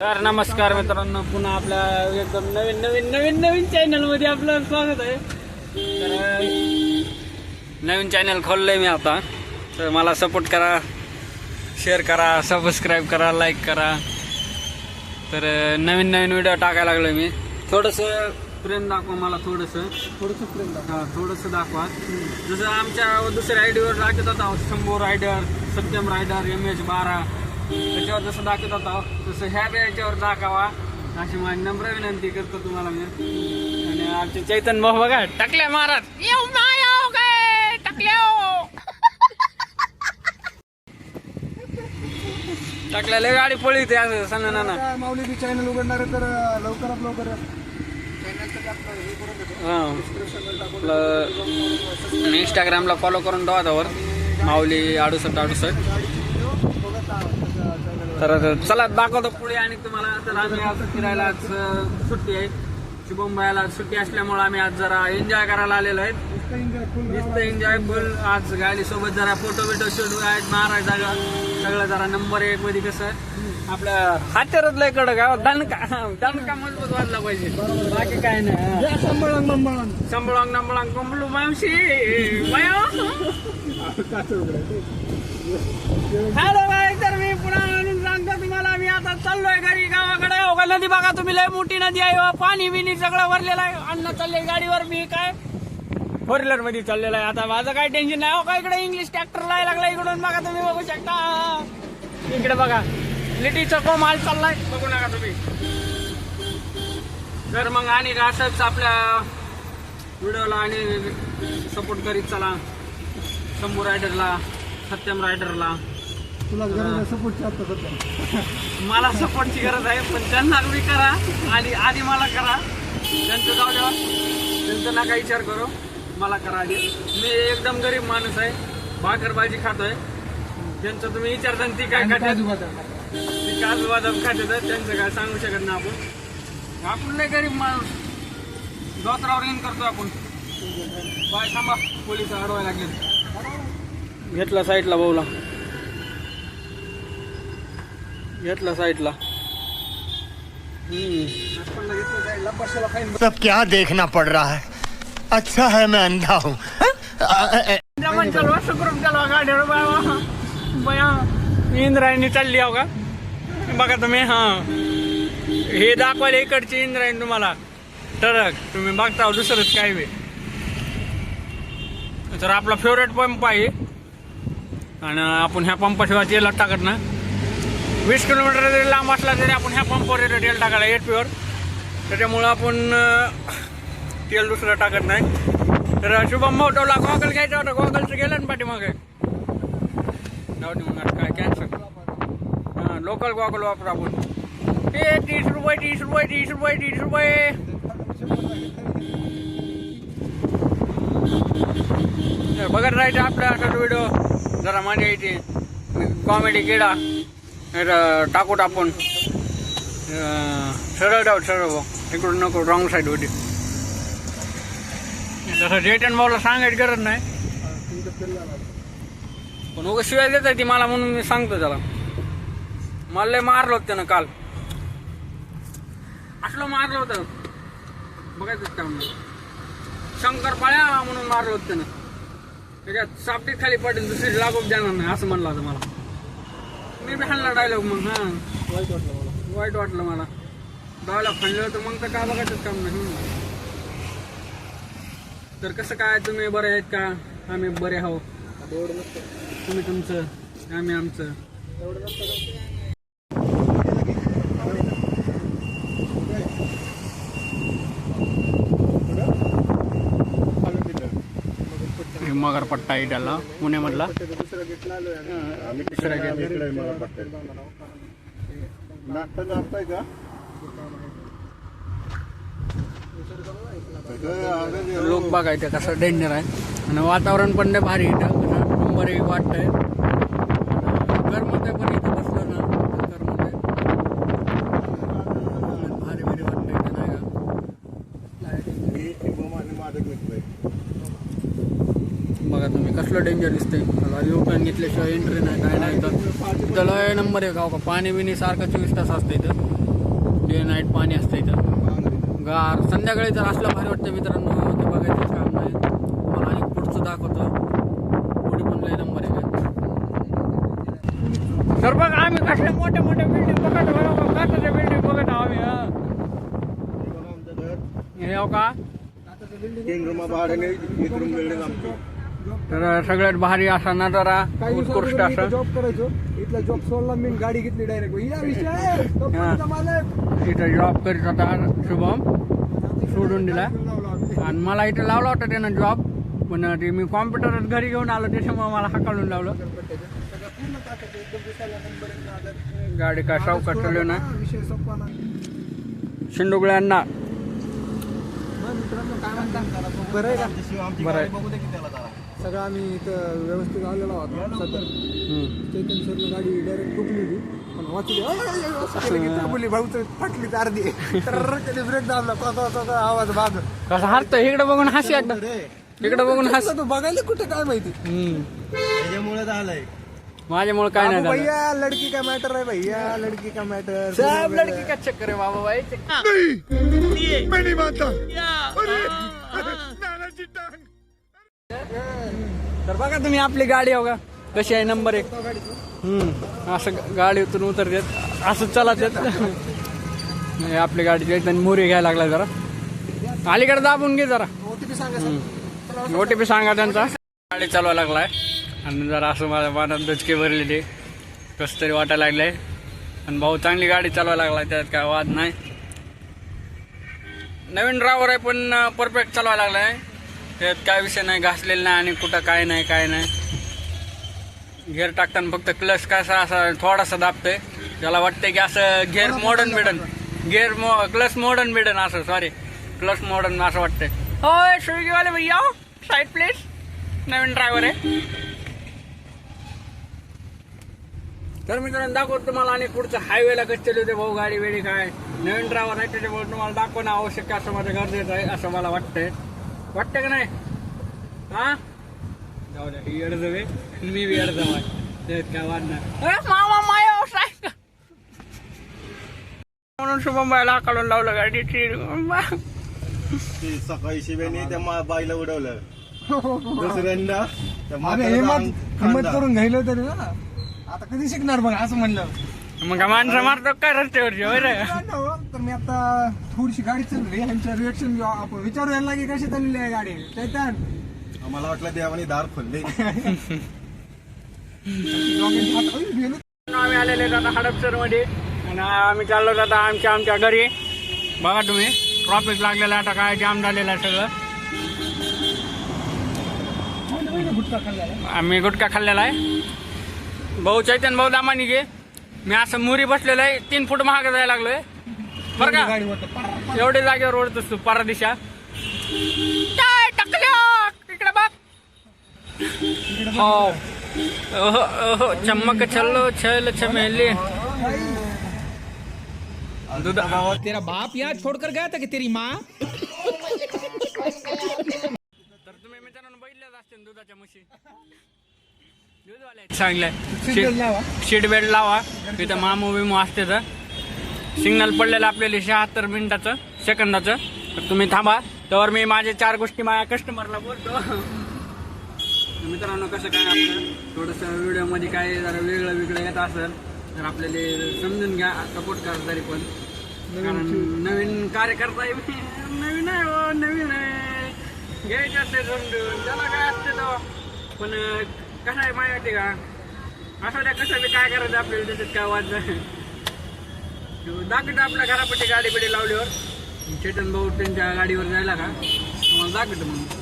तर नमस्कार मित्रांनो, पुन्हा आपल्या एकदम नवीन चॅनल मध्ये आपलं स्वागत आहे. तर नवीन चॅनल खोललंय मी आता, तर मला सपोर्ट करा, शेअर करा, सबस्क्राईब करा, लाईक करा. तर नवीन व्हिडिओ टाकायला लागलोय मी. थोडंसं प्रेम दाखवा मला, थोडंसं प्रेम दाखवा, थोडंसं दाखवा. जसं आमच्या दुसऱ्या आयडीवर दाखवत होता Shambhu rider, Satyam rider, MH12 त्याच्यावर जसं दाखवत होता तसं ह्या याच्यावर दाखवा, अशी माझी नम्र विनंती करतो तुम्हाला मी. आणि आमचे चैतन भाऊ बघा टाकल्या महाराज टाकल्याला गाडी पळी ते असं सण ना माऊली चॅनल उघडणार तर लवकरात लवकर इंस्टाग्रामला फॉलो करून ठेवा त्यावर माऊली 6868. तर चला दाखवतो पुढे आणि तुम्हाला. तर आम्ही आज फिरायला, आज सुट्टी आहे, शुभम भाईला सुट्टी असल्यामुळे आम्ही आज जरा एन्जॉय करायला आलेलो आहे. नुसतं एन्जॉय फुल. आज गाडी सोबत जरा फोटो शूट आहेत, मारायचा सगळं जरा नंबर 1 मध्ये. कसं आपल्या हातेरच लय कडक आहे, दणका मजबूत वाजला पाहिजे, बाकी काय नाही. संबळांग नंबळांग कंबलू मावशी हॅलो बाय. तर मी पुन्हा म्हणून सांगतो तुम्हाला, मी आता चाललोय घरी गावाकडे. हो, नदी बघा तुम्ही, लय मोठी नदी आहे, पाणी बिनी सगळं भरलेलं आहे. अन्न चाललंय गाडीवर, मी काय 4 व्हीलर मध्ये चाललेलं आहे. आता माझं काय टेन्शन नाही. हो का, इकडे इंग्लिश ट्रॅक्टर लाय लागला इकडून बघा, तुम्ही बघू शकता. इकडे बघा लिटीचा माल चाललाय, बघू नका तुम्ही. तर मग आणि असंच आपल्या व्हिडिओला आणि सपोर्ट करीत चला. शंभू रायडरला, सत्यम रायडरला. तुला सपोर्टची आता सध्या मला सपोर्टची गरज आहे, पण त्यांना तुम्ही करा आणि आधी मला करा. त्यांचं जाऊ द्या, त्यांचा नका विचार करू, मला करा आधी. मी एकदम गरीब माणूस आहे, भाकर भाजी खातोय. त्यांचं तुम्ही विचारता ती काय खात्यात, ती काजू बदाम खात्यात, त्यांचं काय सांगू शकत ना आपण. आपण लय गरीब माणूस, धोत्रावर येऊन करतो आपण. बाय, थांबा, पोलिस अडवायला लागले. घेतला साईडला, भाऊला घेतला साईडला. सब क्या देखना पड़ रहा है. अच्छा है मैं अंधा हूँ. चलवा शुक्रम चलवा गाडीवर बया इंद्रायणी चालली हो का, बघा तुम्ही. हा, हे दाखवायला इकडची इंद्रायणी तुम्हाला ट्रक, तुम्ही बघता दुसरंच काय वे. तर आपला फेवरेट पंप आहे आणि आपण ह्या पंपाशिवाय तेल टाकत ना. 20 किलोमीटर जरी लांब असला तरी आपण ह्या पंपावर येतो तेल टाकायला, एटपीवर. त्याच्यामुळं आपण तेल दुसरं टाकत नाही. तर शुभम मोठवला गॉगल घ्यायचा होता, गॉगलचं गेलं ना पाठीमागे. जाऊ दे मग, काय कॅन्सल. हां, लोकल गॉगल वापरू आपण. ते 30 रुपये 30 रुपये 30 रुपये 30 रुपये. बघत राहायचं आपल्या आता व्हिडिओ, जरा मजा येते. कॉमेडी किडा टाकूट आपण. सरळ जाऊ, सरळ भाऊ, इकडून नको, रॉंग साईड होती. तसं जेटन भाऊला सांगायची गरज नाही, पण उगा शिवाय देत ती मला, म्हणून मी सांगतो त्याला. मला लय मारलं होतं त्यानं काल, असलं मारलं होतं बघायचं का म्हणून. शंकर पाळ्या म्हणून मारलं होतं त्यानं. त्याच्यात सापटीत खाली पडेल, दुसरी लागूच देणार नाही असं म्हणलं होतं मला. मी बी हाणला डायलॉग मग. हां, वाईट वाटलं मला. डायलॉग हाणलं होतं मग, तर काय बघायचंच काम नाही. तर कसं काय, तुम्ही बरे आहेत का? आम्ही बरे आहो. तुम्ही तुमचं, आम्ही आमचं. मगरपट्टा आहे त्याला, पुण्यामधला. लोक बघायचं कसं डेंजर आहे, आणि वातावरण पण लय भारी इथं, नंबर 1 वाटतंय. घरमध्ये पण इथं बसलं ना, घरमध्ये भारी भारी वाटतंय इथं, नाही का. बघा तुम्ही कसलं डेंजर दिसतंय. युटर्न घेतल्याशिवाय एंट्री नाही, काय नाही. तर त्याला नंबर 1 का, पाणी बिणी सारखं 24 तास असतं इथं. डे नाईट पाणी असतं इथं गार. संध्याकाळी जर असलं भारी वाटतं मित्रांनो, ते बघायचं काम नाही. मला आणि पुढचं दाखवतो, पुढे पण लय नंबर आहे का. तर बघ आम्ही कसल्या मोठ्या मोठ्या बिल्डिंग बघत काचाच्या बिल्डिंग बघत आहो आम्ही. हे हो का, तर सगळ्यात भारी असा नजारा, उत्कृष्ट असं. जॉब करायचो, इथला जॉब सोडला मी, गाडी घेतली डायरेक्ट. या विषय इथं जॉब करीत होता शुभम, सोडून दिला. आणि मला इथं लावला होता त्यानं जॉब, पण ते मी कॉम्प्युटरच घरी घेऊन आलो, त्याच्यामुळे मला हाकालून लावलं. गाडी काय सावकाश चालू ना. विषय संपला ना. शिंदुगळ्यांना मित्रांनो काय म्हणतात, बरं आहे का? बरं आहे. सगळं आम्ही इथं व्यवस्थित आलेलो आहोत. सध्या चैतन्य सरनं गाडी डायरेक्ट ठोकली होती, पण वाचली भाऊ फाटली तर अर्धी. तर ब्रेक दाबला, कसा आवाज भाग कसं हरतं इकडे बघून हसी एकदा, इकडे बघून हस. तू बघायला कुठे काय माहिती. त्याच्यामुळे झालंय. माझ्यामुळे काय नाही झालं. भैया लडकी का मॅटर आहे, भैया लडकी का मॅटर. सब लड़की का चक्कर है बाबा भाई. मैं नहीं मानता. तर बघा तुम्ही आपली गाडी हो का कशी आहे, नंबर 1. असं गाडीतून उतरतात, असं चालत येत. आपली गाडी एकदम मोरी घ्यायला लागला जरा. अलीकडे दाबून घे जरा. ओटीपी सांगा. OTP सांगा त्यांचा. गाडी चालवायला लागलाय आणि जरा असं माझ्या मनात दचके भरलेले, कसं तरी वाटायला लागलंय. आणि भाऊ चांगली गाडी चालवायला लागलाय, त्यात काय वाद नाही. नवीन ड्रायव्हर आहे पण परफेक्ट चालवायला लागलाय, त्यात काय विषय नाही, घासलेला नाही आणि कुठं काय नाही काय नाही. गिअर टाकताना फक्त क्लच कसा असा थोडासा दाबतोय, त्याला वाटतंय की असं गिअर मॉडर्न भेटन, क्लच मॉडर्न भेटन, असं सॉरी क्लच मॉडर्न असं वाटतंय. होय स्विगीवाले भैया साईड प्लीज, नवीन ड्रायव्हर आहे. तर मित्रांनो दाखवतो तुम्हाला आणि पुढचं हायवेला कसं चालू होते भाऊ गाडी वेळी काय. नवीन ड्रायव्हर आहे त्याच्यामुळे तुम्हाला दाखवणं आवश्यक असं माझं गरजेचं आहे असं मला वाटतंय. वाटतं का नाही? हा जाऊ द्या, ही अर्ज आहे, मी बी अर्ज आहे, काय वाटणार मामा माया म्हणून शुभम बायला हाकालून लावलं गाडीची. सकाळी शिवेने त्या बाईला उडवलं, दुसऱ्यांदा हिंमत करून घ्यायला तरी ना. आता कधी शिकणार बघ असं म्हणलं. मग माणसं मारतो काय रस्त्यावरची होय रे. तर मी आता थोडीशी गाडी चालली, ह्यांचं रिएक्शन आपण विचारू यांना की कशी चाललेली आहे गाडी. चैतन आम्हाला वाटलं देवाने दार खोलले. आम्ही आलेले आता हडपसर मध्ये आणि आम्ही चाललो आता आमच्या घरी. बघा तुम्ही ट्रॉफिक लागलेलं आता काय जाम झालेलं आहे सगळं. आम्ही गुटखा खाल्लेला आहे. भाऊ चैतन्य भाऊ दामानी घे. मी असं मुरी बसलेलं आहे, 3 फूट महाग जायला लागलोय बरं का. एवढे जागेवर ओढतोस तू पारा दिशा. काय टाकल्या इकडे बघ. हो चमक छल्लो छल छमेली. तेरा बाप यहाँ छोड़कर गया था कि तेरी माँ. तर तुम्ही मित्रांनो बघितल्याच असतील दुधाच्या म्हशी, दूधवाले चांगलं. सीट बेल्ट लावा, तिथं मामू बिमू असते. तर सिग्नल पडलेलं आपल्याला 76 मिनिटाचं सेकंदाचं. तर तुम्ही थांबा, तर मी माझे 4 गोष्टी माझ्या कस्टमरला बोलतो. मित्रांनो कसं काय आपलं थोडंसं व्हिडिओमध्ये काय जरा वेगळं येत असेल तर आपल्याला समजून घ्या, सपोर्ट करा. तरी पण कारण नवीन कार्यकर्ता आहे, नवीन आहे हो, नवीन आहे, घ्यायचं असते समजून, त्याला काय असते तो. पण कसं आहे माहिती का, असं त्या कसं बी काय करायचं आपल्याला, त्याच्यात काय वाद नाही. दाखवतो आपल्या घरापट्टी गाडी बिडी लावल्यावर चेतन भाऊ त्यांच्या गाडीवर जायला का तुम्हाला दाखवतो म्हणून.